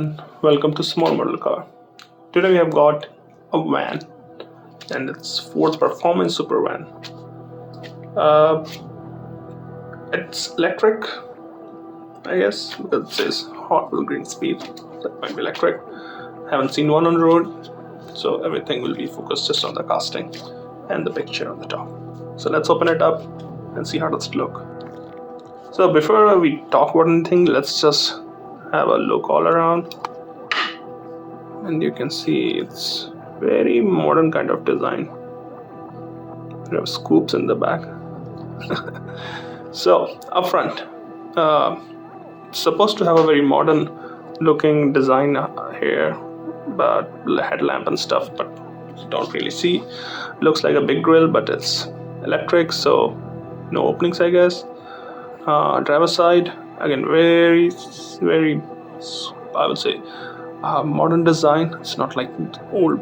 everyone, welcome to Small Model Car. Today we have got a van and it's Ford Performance Supervan. It's electric, I guess, because it says Hotwheels green speed. That might be electric. Haven't seen one on the road, so everything will be focused just on the casting and the picture on the top. So let's open it up and see how does it look. So before we talk about anything, let's just have a look all around, and you can see it's very modern kind of design. We have scoops in the back. So up front, it's supposed to have a very modern looking design here, but headlamp and stuff, but you don't really see. Looks like a big grill, but it's electric, so no openings, I guess. Driver side, again, very I would say modern design. It's not like old,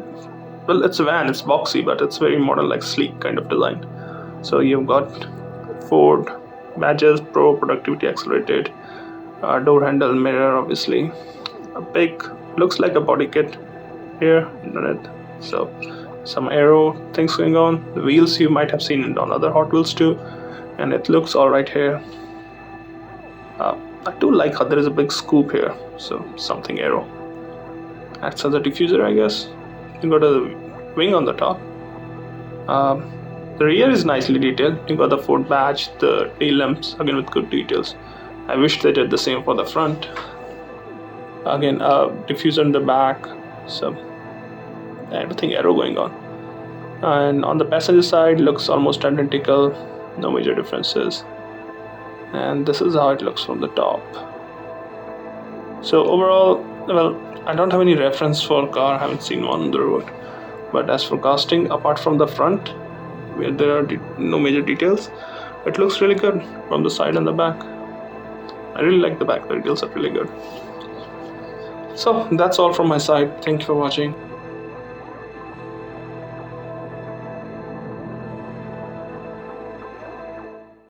well, it's a van, it's boxy, but it's very modern, like sleek kind of design. So you've got Ford badges, Pro, productivity accelerated, door handle, mirror, obviously a big, looks like a body kit here underneath. So some aero things going on. The wheels you might have seen on other Hot Wheels too, and it looks all right here. I do like how there is a big scoop here, so something aero. Acts as a diffuser, I guess. You got a wing on the top. The rear is nicely detailed. You got the Ford badge, the tail lamps, again with good details. I wish they did the same for the front. Again, diffuser in the back, so everything aero going on. And on the passenger side, looks almost identical, no major differences. And this is how it looks from the top. So overall, well, I don't have any reference for car, I haven't seen one on the road. But as for casting, apart from the front, where there are no major details, it looks really good from the side and the back. I really like the back, the details are really good. So that's all from my side. Thank you for watching.